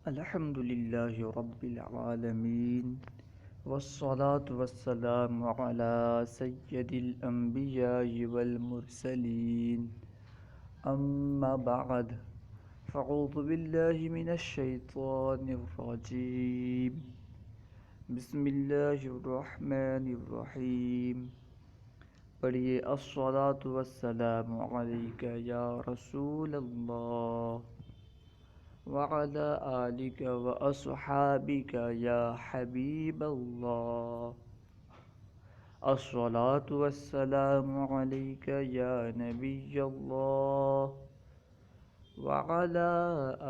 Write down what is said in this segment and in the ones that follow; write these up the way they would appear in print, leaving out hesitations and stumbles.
الحمد لله رب العالمين والصلاة والسلام على سيد الأنبياء والمرسلين أما بعد فأعوذ بالله من الشيطان الرجيم بسم الله الرحمن الرحيم پڑھیے الصلاة والسلام علیک یا رسول اللہ وعلى آلك وأصحابك يا حبيب الله الصلاة والسلام عليك يا نبي الله وعلى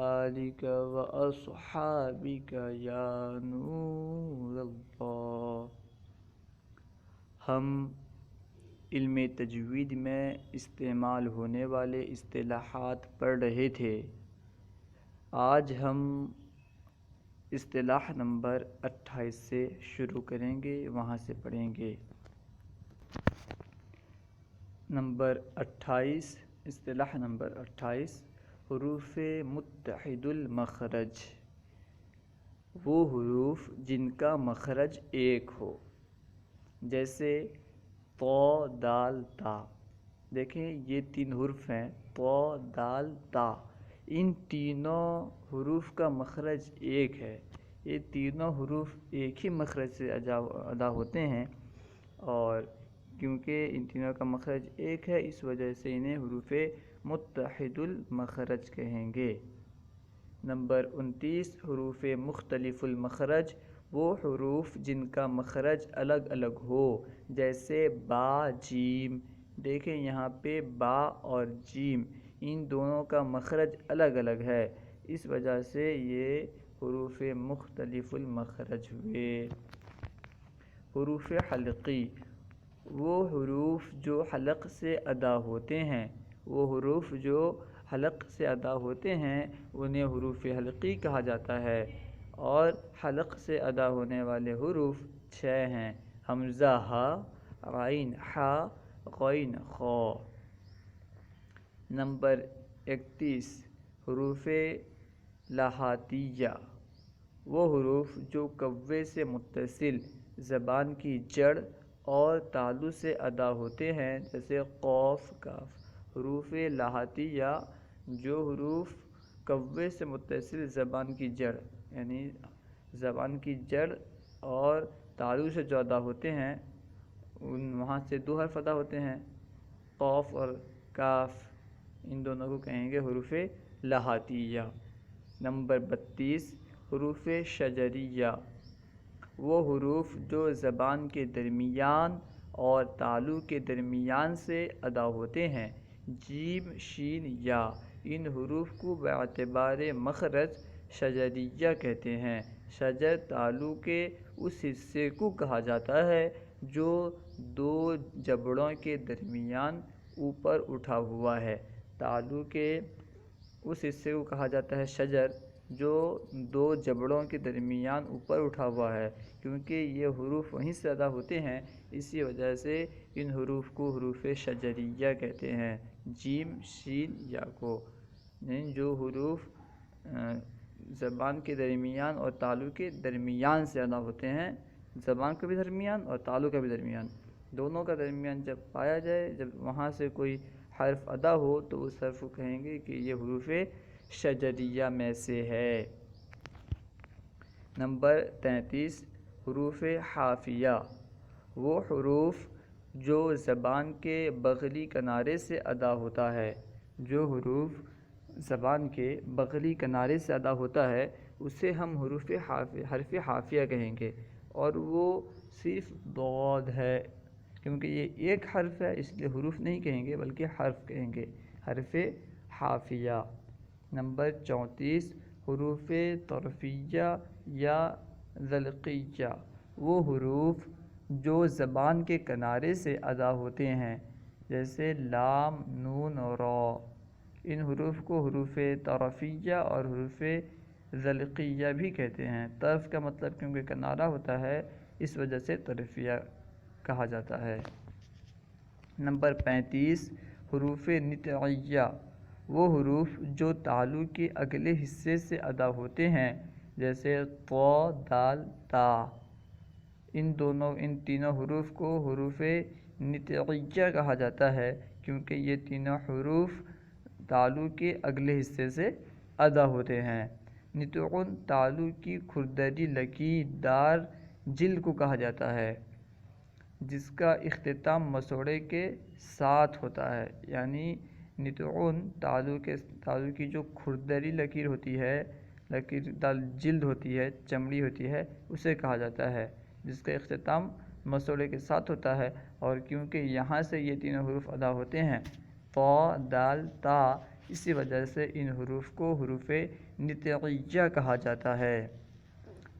آلك وأصحابك يا نور الله۔ ہم علم تجوید میں استعمال ہونے والے اصطلاحات پڑھ رہے تھے۔ آج ہم اصطلاح نمبر 28 سے شروع کریں گے، وہاں سے پڑھیں گے۔ نمبر 28، اصطلاح نمبر 28، حروف متحد المخرج، وہ حروف جن کا مخرج ایک ہو، جیسے تو، دال، تا۔ دیکھیں یہ تین حروف ہیں، تو، دال، تا۔ ان تینوں حروف کا مخرج ایک ہے۔ یہ تینوں حروف ایک ہی مخرج سے ادا ہوتے ہیں، اور کیونکہ ان تینوں کا مخرج ایک ہے اس وجہ سے انہیں حروف متحد المخرج کہیں گے۔ نمبر 29، حروف مختلف المخرج، وہ حروف جن کا مخرج الگ الگ ہو، جیسے با، جیم۔ دیکھیں یہاں پہ با اور جیم، ان دونوں کا مخرج الگ الگ ہے، اس وجہ سے یہ حروف مختلف المخرج ہوئے۔ حروف حلقی، وہ حروف جو حلق سے ادا ہوتے ہیں، وہ حروف جو حلق سے ادا ہوتے ہیں انہیں حروف حلقی کہا جاتا ہے، اور حلق سے ادا ہونے والے حروف 6 ہیں: حمزہ ہا، عین حا، غین خا۔ نمبر 31، حروف لاحاتیہ، وہ حروف جو کوے سے متصل زبان کی جڑ اور تالو سے ادا ہوتے ہیں، جیسے قاف، کاف۔ حروف لاحاتیہ، جو حروف کوے سے متصل زبان کی جڑ، یعنی زبان کی جڑ اور تالو سے جو ادا ہوتے ہیں، وہاں سے 2 حرف ادا ہوتے ہیں، قاف اور کاف، ان دونوں کو کہیں گے حروف لاحاتیہ۔ نمبر 32، حروف شجریہ، وہ حروف جو زبان کے درمیان اور تالو کے درمیان سے ادا ہوتے ہیں، جیم، شین، یا۔ ان حروف کو باعتبار مخرج شجریہ کہتے ہیں۔ شجر تالو کے اس حصے کو کہا جاتا ہے جو 2 جبڑوں کے درمیان اوپر اٹھا ہوا ہے۔ تالو کے اس حصے کو کہا جاتا ہے شجر، جو 2 جبڑوں کے درمیان اوپر اٹھا ہوا ہے۔ کیونکہ یہ حروف وہیں سے ادا ہوتے ہیں، اسی وجہ سے ان حروف کو حروف شجریہ کہتے ہیں، جیم، شین، یا کو۔ یعنی جو حروف زبان کے درمیان اور تالو کے درمیان سے ادا ہوتے ہیں، زبان کا بھی درمیان اور تالو کا بھی درمیان، دونوں کا درمیان جب پایا جائے، جب وہاں سے کوئی حرف ادا ہو تو اس حرف کو کہیں گے کہ یہ حروف شجریہ میں سے ہے۔ نمبر 33، حروف حافیہ، وہ حروف جو زبان کے بغلی کنارے سے ادا ہوتا ہے۔ جو حروف زبان کے بغلی کنارے سے ادا ہوتا ہے اسے ہم حرف حافیہ کہیں گے، اور وہ صرف ضاد ہے، کیونکہ یہ ایک حرف ہے اس لیے حروف نہیں کہیں گے بلکہ حرف کہیں گے، حرف حافیہ۔ نمبر 34، حروف طرفیہ یا ذلقیہ، وہ حروف جو زبان کے کنارے سے ادا ہوتے ہیں، جیسے لام، نون اور را۔ ان حروف کو حروف طرفیہ اور حروف ذلقیہ بھی کہتے ہیں۔ طرف کا مطلب کیونکہ کنارہ ہوتا ہے اس وجہ سے طرفیہ کہا جاتا ہے۔ نمبر 35، حروف نطعیہ، وہ حروف جو تالو کے اگلے حصے سے ادا ہوتے ہیں جیسے طا دال تا، ان تینوں حروف کو حروف نطقیہ کہا جاتا ہے کیونکہ یہ تینوں حروف تالو کے اگلے حصے سے ادا ہوتے ہیں۔ نطقن تالو کی کھردری لکیر دار جلد کو کہا جاتا ہے جس کا اختتام مسوڑے کے ساتھ ہوتا ہے، یعنی نطقن تالو کی جو کھردری لکیر ہوتی ہے، لکیر دار جلد ہوتی ہے، چمڑی ہوتی ہے، اسے کہا جاتا ہے جس کا اختتام مسوڑے کے ساتھ ہوتا ہے۔ اور کیونکہ یہاں سے یہ تینوں حروف ادا ہوتے ہیں طا دال تا، اسی وجہ سے ان حروف کو حروف نطقیہ کہا جاتا ہے۔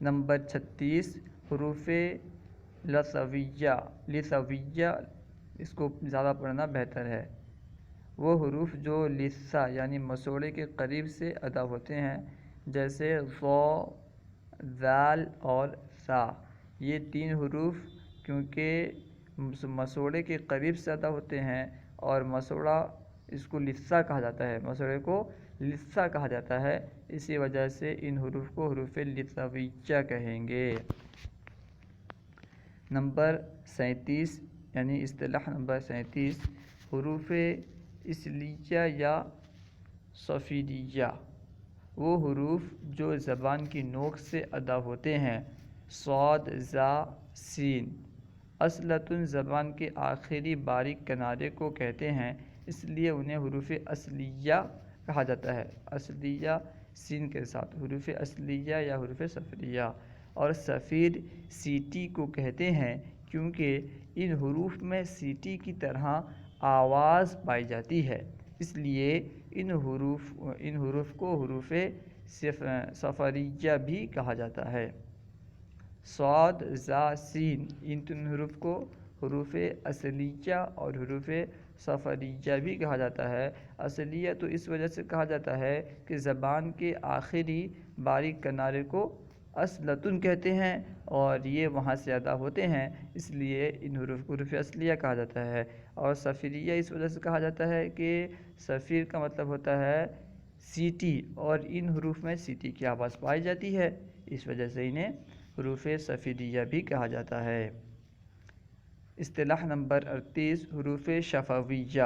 نمبر 36 حروف لثویہ، اس کو زیادہ پڑھنا بہتر ہے۔ وہ حروف جو لثہ یعنی مسوڑے کے قریب سے ادا ہوتے ہیں جیسے ظا ذال اور ثا، یہ تین حروف کیونکہ مسوڑے کے قریب سے ادا ہوتے ہیں اور مسوڑا اس کو لثہ کہا جاتا ہے، مسوڑے کو لثہ کہا جاتا ہے، اسی وجہ سے ان حروف کو حروف لثویہ کہیں گے۔ نمبر 37 یعنی اصطلاح نمبر 37 حروف اصلیہ یا صفیریہ، وہ حروف جو زبان کی نوک سے ادا ہوتے ہیں صاد زا سین، اصلتاً زبان کے آخری باریک کنارے کو کہتے ہیں، اس لیے انہیں حروف اصلیہ کہا جاتا ہے، اصلیہ سین کے ساتھ حروف اصلیہ یا حروف صفریہ۔ اور صفیر سیٹی کو کہتے ہیں کیونکہ ان حروف میں سیٹی کی طرح آواز پائی جاتی ہے، اس لیے ان حروف کو حروف صفریہ بھی کہا جاتا ہے۔ صاد زا سین، ان تین حروف کو حروف اصلیہ اور حروف صفریہ بھی کہا جاتا ہے۔ اصلیہ تو اس وجہ سے کہا جاتا ہے کہ زبان کے آخری باریک کنارے کو اصلتن کہتے ہیں اور یہ وہاں سے ادا ہوتے ہیں، اس لیے ان حروف کو حروف اصلیہ کہا جاتا ہے۔ اور صفریہ اس وجہ سے کہا جاتا ہے کہ صفیر کا مطلب ہوتا ہے سیٹی اور ان حروف میں سیٹی کی آواز پائی جاتی ہے، اس وجہ سے انہیں حروف صفریہ بھی کہا جاتا ہے۔ اصطلاح نمبر 38 حروف شفویہ،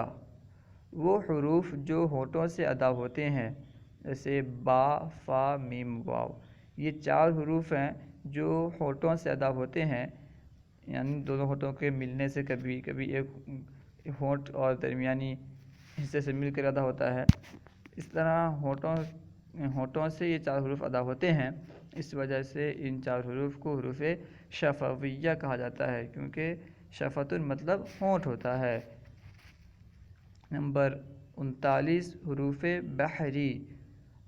وہ حروف جو ہونٹوں سے ادا ہوتے ہیں جیسے با فا میم واو، یہ چار حروف ہیں جو ہونٹوں سے ادا ہوتے ہیں، یعنی دونوں ہونٹوں کے ملنے سے کبھی کبھی ایک ہونٹ اور درمیانی حصے سے مل کر ادا ہوتا ہے، اس طرح ہونٹوں سے یہ چار حروف ادا ہوتے ہیں، اس وجہ سے ان چار حروف کو حروف شفویہ کہا جاتا ہے کیونکہ شفتن مطلب ہونٹ ہوتا ہے۔ نمبر 39 حروف بحری،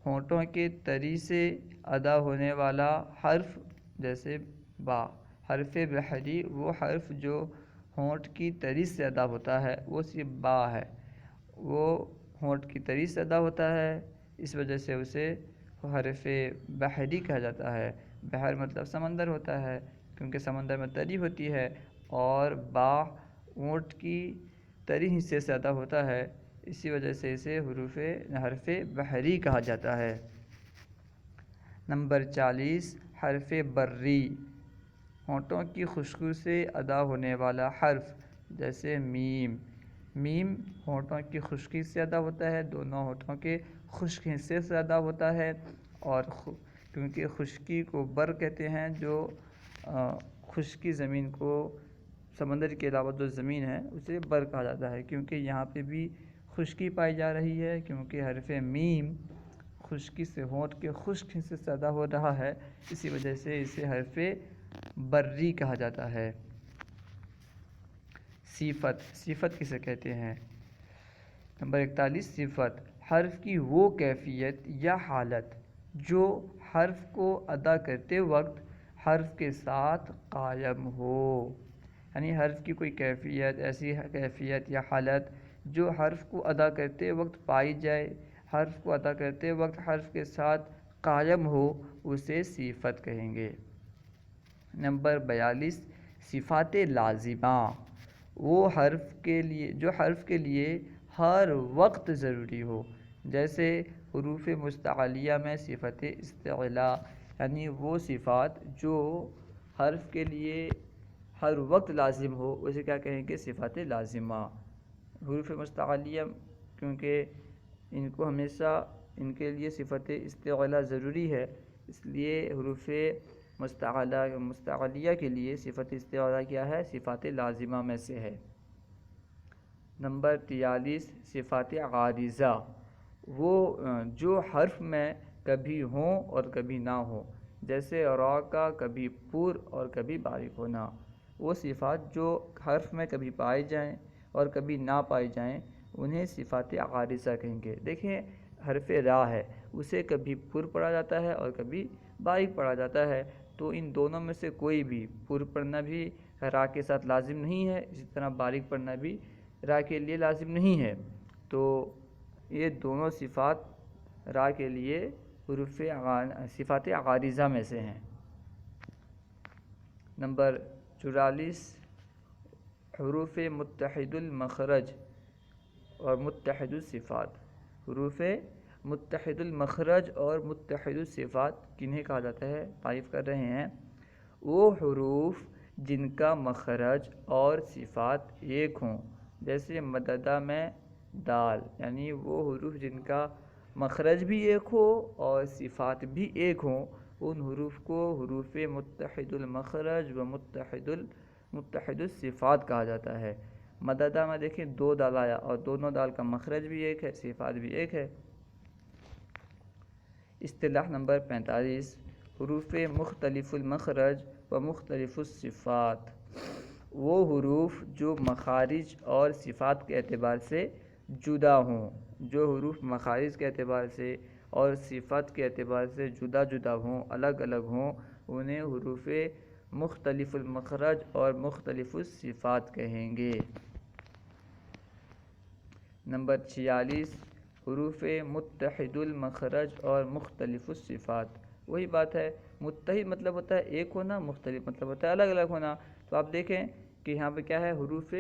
ہونٹوں کے تری سے ادا ہونے والا حرف جیسے با، حرف بحری وہ حرف جو ہونٹ کی تری سے ادا ہوتا ہے وہ صرف با ہے، وہ ہونٹ کی تری سے ادا ہوتا ہے، اس وجہ سے اسے حرف بحری کہا جاتا ہے۔ بحر مطلب سمندر ہوتا ہے کیونکہ سمندر میں تری ہوتی ہے، اور با اونٹ کی تری حصے سے ادا ہوتا ہے، اسی وجہ سے اسے حرف بحری کہا جاتا ہے۔ نمبر 40 حرف بری، ہونٹوں کی خشکی سے ادا ہونے والا حرف جیسے میم، میم ہونٹوں کی خشکی سے ادا ہوتا ہے، دونوں ہونٹوں کے خشک حصے سے ادا ہوتا ہے، اور کیونکہ خشکی کو بر کہتے ہیں، جو خشکی زمین کو سمندر کے علاوہ جو زمین ہے اسے بر کہا جاتا ہے، کیونکہ یہاں پہ بھی خشکی پائی جا رہی ہے، کیونکہ حرف میم خشکی سے ہونٹ کے خشک حصے سے ادا ہو رہا ہے، اسی وجہ سے اسے حرف بری کہا جاتا ہے۔ صفت، صفت کسے کہتے ہیں؟ نمبر 41 صفت، حرف کی وہ کیفیت یا حالت جو حرف کو ادا کرتے وقت حرف کے ساتھ قائم ہو، یعنی حرف کی کوئی کیفیت، ایسی کیفیت یا حالت جو حرف کو ادا کرتے وقت پائی جائے، حرف کو ادا کرتے وقت حرف کے ساتھ قائم ہو، اسے صفت کہیں گے۔ نمبر 42 صفات لازمہ، وہ حرف کے لیے ہر وقت ضروری ہو، جیسے حروف مستعلیہ میں صفت استعلاء، یعنی وہ صفات جو حرف کے لیے ہر وقت لازم ہو اسے کیا کہیں گے؟ صفات لازمہ۔ حروف مستعلیہ کیونکہ ان کو ہمیشہ ان کے لیے صفت استعلاء ضروری ہے، اس لیے حروف مستعلیہ کے لیے صفت استعلاء کیا ہے؟ صفات لازمہ میں سے ہے۔ نمبر 43 صفات عارضہ، وہ جو حرف میں کبھی ہوں اور کبھی نہ ہوں، جیسے را کا کبھی پر اور کبھی باریک ہونا۔ وہ صفات جو حرف میں کبھی پائی جائیں اور کبھی نہ پائی جائیں انہیں صفات عارضہ کہیں گے۔ دیکھیں حرف را ہے، اسے کبھی پر پڑھا جاتا ہے اور کبھی باریک پڑھا جاتا ہے، تو ان دونوں میں سے کوئی بھی پر پڑھنا بھی را کے ساتھ لازم نہیں ہے، اسی طرح باریک پڑھنا بھی را کے لیے لازم نہیں ہے، تو یہ دونوں صفات را کے لیے صفات عارضہ میں سے ہیں۔ نمبر 44 حروف متحد المخرج اور متحد الصفات۔ حروف متحد المخرج اور متحد الصفات کنہیں کہا جاتا ہے؟ تعریف کر رہے ہیں، وہ حروف جن کا مخرج اور صفات ایک ہوں، جیسے مددہ میں دال، یعنی وہ حروف جن کا مخرج بھی ایک ہو اور صفات بھی ایک ہوں، ان حروف کو حروف متحد المخرج و متحد الصفات کہا جاتا ہے۔ مددہ میں دیکھیں 2 دال آیا اور دونوں دال کا مخرج بھی ایک ہے، صفات بھی ایک ہے۔ اصطلاح نمبر 45 حروف مختلف المخرج و مختلف الصفات، وہ حروف جو مخارج اور صفات کے اعتبار سے جدا ہوں۔ جو حروف مخارج کے اعتبار سے اور صفات کے اعتبار سے جدا جدا ہوں، الگ الگ ہوں، انہیں حروف مختلف المخرج اور مختلف الصفات کہیں گے۔ نمبر 46 حروف متحد المخرج اور مختلف الصفات۔ وہی بات ہے، متحد مطلب ہوتا ہے ایک ہونا، مختلف مطلب ہوتا ہے الگ الگ ہونا۔ تو آپ دیکھیں کہ یہاں پہ کیا ہے؟ حروف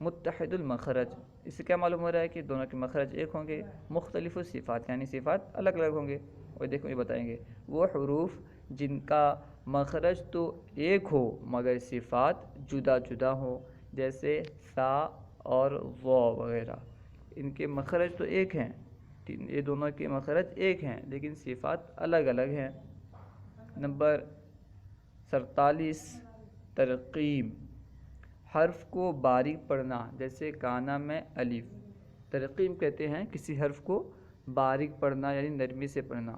متحد المخرج، اس سے کیا معلوم ہو رہا ہے کہ دونوں کے مخرج ایک ہوں گے۔ مختلف الصفات یعنی صفات الگ الگ ہوں گے، اور دیکھو یہ بتائیں گے وہ حروف جن کا مخرج تو ایک ہو مگر صفات جدا جدا ہوں، جیسے سا اور وا وغیرہ، ان کے مخرج تو ایک ہیں، یہ دونوں کے مخرج ایک ہیں لیکن صفات الگ الگ ہیں۔ نمبر 47 ترقیم، حرف کو باریک پڑھنا، جیسے کانا میں الف، ترقیم کہتے ہیں کسی حرف کو باریک پڑھنا یعنی نرمی سے پڑھنا،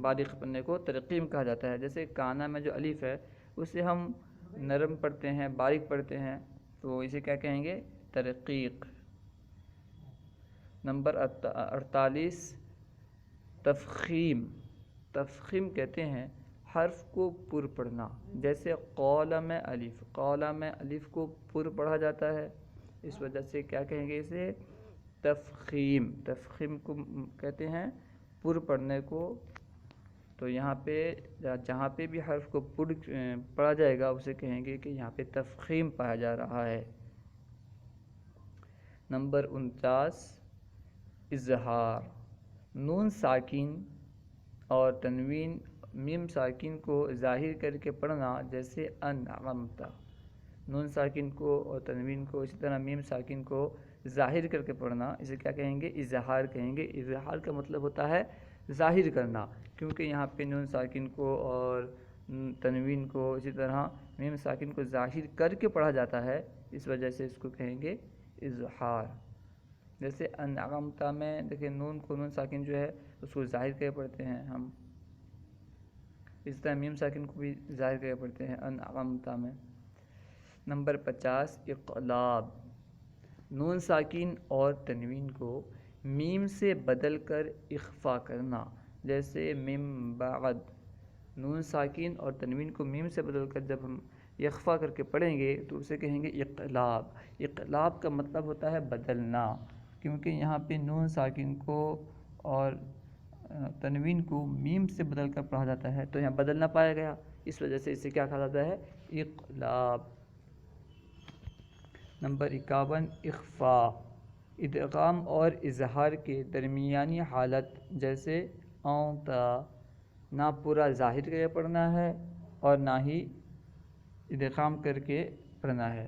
باریک پڑھنے کو ترقیم کہا جاتا ہے۔ جیسے کانا میں جو الف ہے اسے ہم نرم پڑھتے ہیں، باریک پڑھتے ہیں، تو اسے کیا کہیں گے؟ ترقیق۔ نمبر 48 تفخیم، تفخیم کہتے ہیں حرف کو پر پڑھنا، جیسے قول میں الف، قول میں الف کو پر پڑھا جاتا ہے، اس وجہ سے کیا کہیں گے؟ اسے تفخیم۔ تفخیم کو کہتے ہیں پر پڑھنے کو، تو یہاں پہ جہاں پہ بھی حرف کو پر پڑھا جائے گا اسے کہیں گے کہ یہاں پہ تفخیم پایا جا رہا ہے۔ نمبر 49 اظہار، نون ساکن اور تنوین میم ساکن کو ظاہر کر کے پڑھنا، جیسے انعمت، نون ساکن کو اور تنوین کو اسی طرح میم ساکن کو ظاہر کر کے پڑھنا، اسے کیا کہیں گے؟ اظہار کہیں گے۔ اظہار کا مطلب ہوتا ہے ظاہر کرنا، کیونکہ یہاں پہ نون ساکن کو اور تنوین کو اسی طرح میم ساکن کو ظاہر کر کے پڑھا جاتا ہے، اس وجہ سے اس کو کہیں گے اظہار۔ جیسے انعمت میں دیکھیں نون کو، نون ساکن جو ہے اس کو ظاہر کر کے پڑھتے ہیں ہم، اس طرح میم ساکن کو بھی ظاہر کر کے پڑھتے ہیں انعمت میں۔ نمبر 50 اقلاب، نون ساکن اور تنوین کو میم سے بدل کر اخفا کرنا، جیسے من بعد، نون ساکن اور تنوین کو میم سے بدل کر جب ہم اخفا کر کے پڑھیں گے تو اسے کہیں گے اقلاب۔ اقلاب کا مطلب ہوتا ہے بدلنا، کیونکہ یہاں پہ نون ساکن کو اور تنوین کو میم سے بدل کر پڑھا جاتا ہے، تو یہاں بدلنا پایا گیا، اس وجہ سے اسے کیا کہا جاتا ہے؟ اقلاب۔ نمبر 51 اخفاء، ادغام اور اظہار کے درمیانی حالت جیسے اوں تا، نہ پورا ظاہر کر کے پڑھنا ہے اور نہ ہی ادغام کر کے پڑھنا ہے،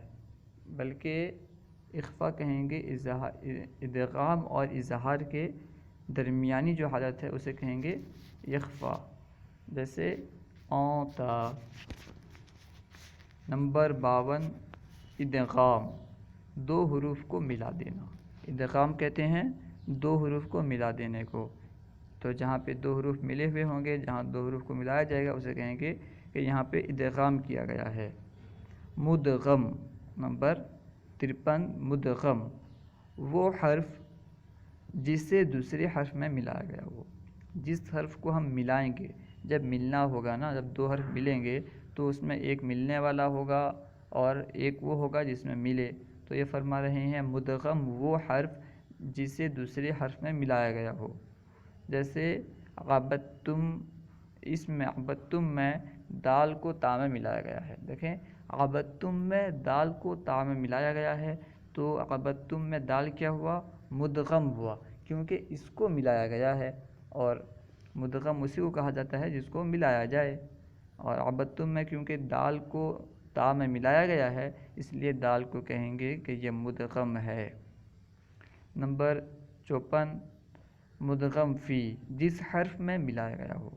بلکہ اخفا کہیں گے ادغام اور اظہار کے درمیانی جو حالت ہے اسے کہیں گے اخفا، جیسے اوں تا۔ نمبر 52 ادغام، دو حروف کو ملا دینا۔ ادغام کہتے ہیں دو حروف کو ملا دینے کو، تو جہاں پہ دو حروف ملے ہوئے ہوں گے، جہاں دو حروف کو ملایا جائے گا اسے کہیں گے کہ یہاں پہ ادغام کیا گیا ہے۔ مدغم، نمبر 53 مدغم، وہ حرف جسے دوسرے حرف میں ملایا گیا ہو۔ جس حرف کو ہم ملائیں گے، جب ملنا ہوگا نا، جب دو حرف ملیں گے تو اس میں ایک ملنے والا ہوگا اور ایک وہ ہوگا جس میں ملے، تو یہ فرما رہے ہیں مدغم وہ حرف جسے دوسرے حرف میں ملایا گیا ہو، جیسے عبدتم، اس میں عبدتم میں دال کو تا میں ملایا گیا ہے۔ دیکھیں عبدتم میں دال کو تا میں ملایا گیا ہے، تو عبدتم میں دال کیا ہوا؟ مدغم ہوا، کیونکہ اس کو ملایا گیا ہے، اور مدغم اسی کو کہا جاتا ہے جس کو ملایا جائے، اور عبدتم میں کیونکہ دال کو تا میں ملایا گیا ہے اس لیے دال کو کہیں گے کہ یہ مدغم ہے۔ نمبر 54 مدغم فی، جس حرف میں ملایا گیا ہو۔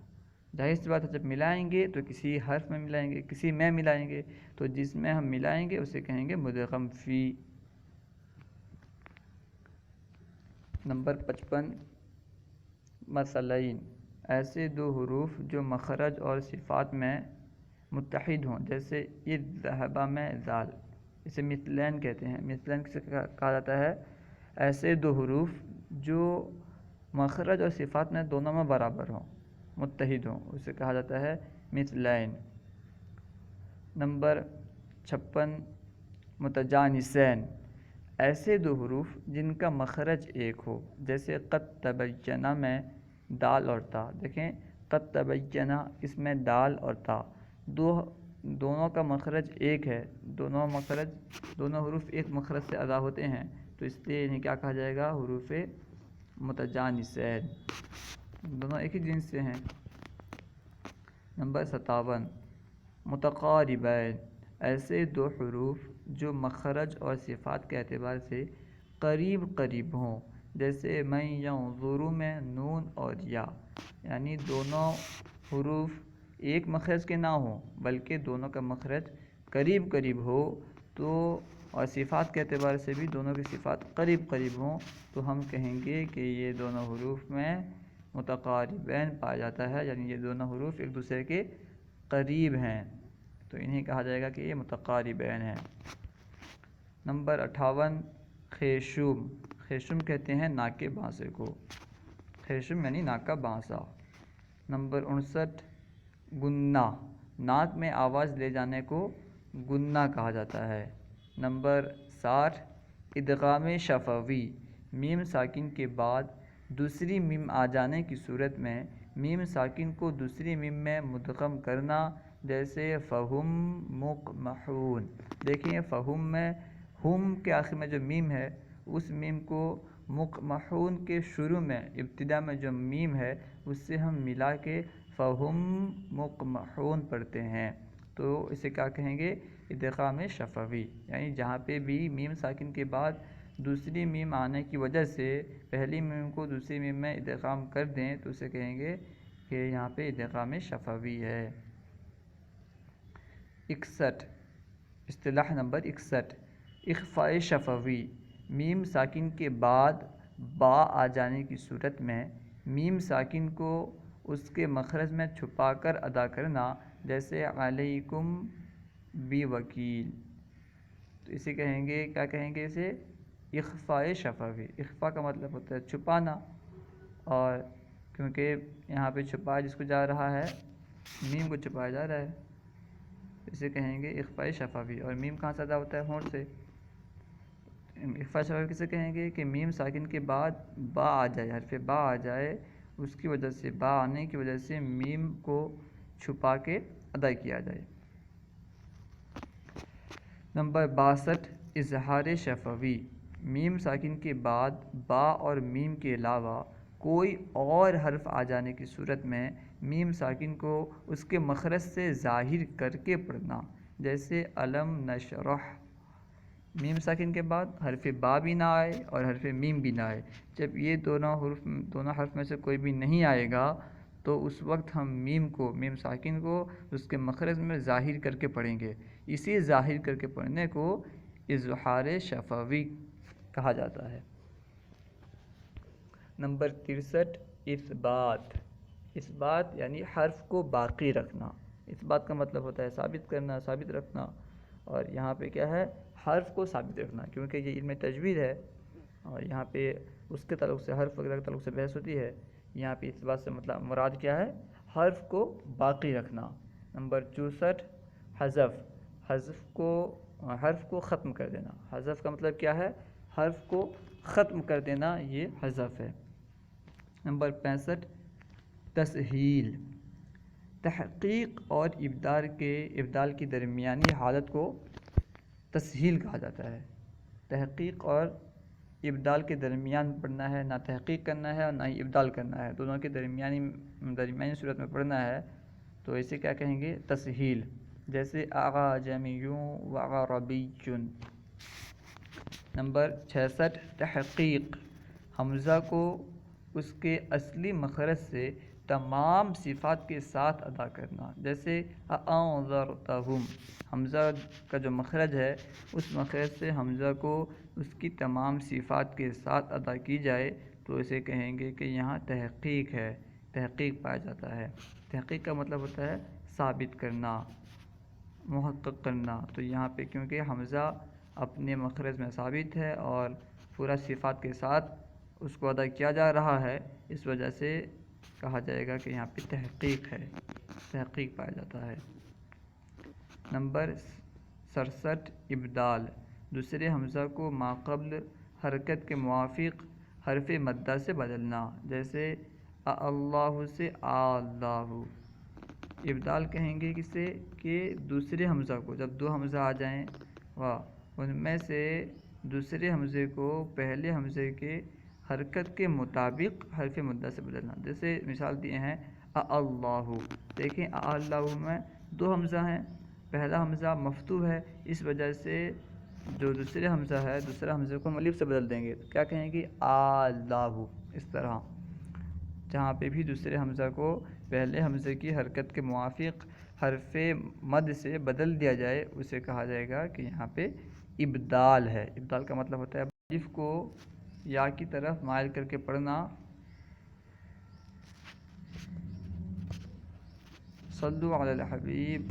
ظاہر سی بات ہے جب ملائیں گے تو کسی حرف میں ملائیں گے، کسی میں ملائیں گے، تو جس میں ہم ملائیں گے اسے کہیں گے مدغم فی۔ نمبر 55 مثلین، ایسے دو حروف جو مخرج اور صفات میں متحد ہوں، جیسے اذ ذہبہ میں ذال، اسے مثلین کہتے ہیں۔ مثلین کسے کہا جاتا ہے؟ ایسے دو حروف جو مخرج اور صفات میں دونوں میں برابر ہوں، متحد ہوں، اسے کہا جاتا ہے مثلین۔ نمبر 56 متجانسین، ایسے دو حروف جن کا مخرج ایک ہو، جیسے قد تبین میں دال اور تا۔ دیکھیں قد تبین، اس میں دال اور تا دونوں کا مخرج ایک ہے، دونوں حروف ایک مخرج سے ادا ہوتے ہیں، تو اس لیے انہیں کیا کہا جائے گا؟ حروف متجانسین، دونوں ایک ہی جنس سے ہیں۔ نمبر 57 متقاربین، ایسے دو حروف جو مخرج اور صفات کے اعتبار سے قریب قریب ہوں، جیسے من ینظر میں نون اور یا، یعنی دونوں حروف ایک مخرج کے نہ ہوں بلکہ دونوں کا مخرج قریب قریب ہو، تو اور صفات کے اعتبار سے بھی دونوں کی صفات قریب قریب ہوں، تو ہم کہیں گے کہ یہ دونوں حروف میں متقاربین پایا جاتا ہے، یعنی یہ دونوں حروف ایک دوسرے کے قریب ہیں، تو انہیں کہا جائے گا کہ یہ متقاربین ہیں۔ نمبر 58 خیشوم، خیشوم کہتے ہیں ناک کے بانسے کو، خیشوم یعنی ناک کا بانسا۔ نمبر 59 گنہ، ناک میں آواز لے جانے کو گنہ کہا جاتا ہے۔ نمبر 60 ادغام شفوی، میم ساکن کے بعد دوسری میم آ جانے کی صورت میں میم ساکن کو دوسری میم میں مدغم کرنا، جیسے فہم مقمحون۔ دیکھیں فہم میں ہم کے آخر میں جو میم ہے اس میم کو مقمحون کے شروع میں ابتدا میں جو میم ہے اس سے ہم ملا کے فہم مقمحون پڑھتے ہیں، تو اسے کیا کہیں گے؟ ادغام شفوی، یعنی جہاں پہ بھی میم ساکن کے بعد دوسری میم آنے کی وجہ سے پہلی میم کو دوسری میم میں ادغام کر دیں تو اسے کہیں گے کہ یہاں پہ ادغام شفوی ہے۔ 61 اصطلاح نمبر 61 اخفاء شفوی، میم ساکن کے بعد با آ جانے کی صورت میں میم ساکن کو اس کے مخرج میں چھپا کر ادا کرنا، جیسے علیکم بوکیل، تو اسے کہیں گے، کیا کہیں گے؟ اسے اخفاء شفوی۔ اخفاء کا مطلب ہوتا ہے چھپانا، اور کیونکہ یہاں پہ چھپایا جس کو جا رہا ہے، میم کو چھپایا جا رہا ہے، اسے کہیں گے اخفاء شفوی، اور میم کہاں سے ادا ہوتا ہے؟ ہونٹ سے۔ اخفاء شفوی کسے کہیں گے؟ کہ میم ساکن کے بعد با آ جائے، حرف با آ جائے، اس کی وجہ سے با آنے کی وجہ سے میم کو چھپا کے ادا کیا جائے۔ نمبر 62 اظہار شفوی، میم ساکن کے بعد با اور میم کے علاوہ کوئی اور حرف آ جانے کی صورت میں میم ساکن کو اس کے مخرج سے ظاہر کر کے پڑھنا، جیسے علم نشرح۔ میم ساکن کے بعد حرف با بھی نہ آئے اور حرف میم بھی نہ آئے، جب یہ دونوں حرف میں سے کوئی بھی نہیں آئے گا تو اس وقت ہم میم ساکن کو اس کے مخرج میں ظاہر کر کے پڑھیں گے۔ اسی ظاہر کر کے پڑھنے کو اظہار شفوی کہا جاتا ہے۔ نمبر 63 اثبات یعنی حرف کو باقی رکھنا۔ اثبات کا مطلب ہوتا ہے ثابت کرنا، ثابت رکھنا، اور یہاں پہ کیا ہے، حرف کو ثابت رکھنا، کیونکہ یہ علم تجوید ہے اور یہاں پہ اس کے تعلق سے حرف وغیرہ کے تعلق سے بحث ہوتی ہے۔ یہاں پہ اثبات سے مطلب مراد کیا ہے، حرف کو باقی رکھنا۔ نمبر 64 حرف کو ختم کر دینا۔ حذف کا مطلب کیا ہے، حرف کو ختم کر دینا، یہ حذف ہے۔ نمبر 65 تسہیل، تحقیق اور ابدال کی درمیانی حالت کو تسہیل کہا جاتا ہے۔ تحقیق اور ابدال کے درمیان پڑھنا ہے، نہ تحقیق کرنا ہے اور نہ ہی ابدال کرنا ہے، دونوں کے درمیانی صورت میں پڑھنا ہے، تو اسے کیا کہیں گے، تسہیل، جیسے اعجمی و عربی۔ نمبر 66 تحقیق، حمزہ کو اس کے اصلی مخرج سے تمام صفات کے ساتھ ادا کرنا، جیسے انذرتہم، حمزہ کا جو مخرج ہے اس مخرج سے حمزہ کو اس کی تمام صفات کے ساتھ ادا کی جائے تو اسے کہیں گے کہ یہاں تحقیق ہے، تحقیق پایا جاتا ہے۔ تحقیق کا مطلب ہوتا ہے ثابت کرنا، محقق کرنا، تو یہاں پہ کیونکہ حمزہ اپنے مخرج میں ثابت ہے اور پورا صفات کے ساتھ اس کو ادا کیا جا رہا ہے، اس وجہ سے کہا جائے گا کہ یہاں پہ تحقیق ہے، تحقیق پایا جاتا ہے۔ نمبر 67 ابدال، دوسرے حمزہ کو ماقبل حرکت کے موافق حرف مدہ سے بدلنا، جیسے اللہ سے اللہ۔ ابدال کہیں گے کسے، کہ دوسرے حمزہ کو، جب دو حمزہ آ جائیں ان میں سے دوسرے حمزے کو پہلے حمزے کے حرکت کے مطابق حرف مدہ سے بدلنا، جیسے مثال دیے ہیں اللہ، دیکھیں اللہ میں دو حمزہ ہیں، پہلا حمزہ مفتوح ہے، اس وجہ سے جو دوسرے حمزہ ہے دوسرا حمزے کو ہم الف سے بدل دیں گے، تو کیا کہیں گے، اللہ۔ اس طرح جہاں پہ بھی دوسرے حمزہ کو پہلے حمزے کی حرکت کے موافق حرف مد سے بدل دیا جائے اسے کہا جائے گا کہ یہاں پہ ابدال ہے۔ ابدال کا مطلب ہوتا ہے الف کو یا کی طرف مائل کر کے پڑھنا۔ صلو علی الحبیب۔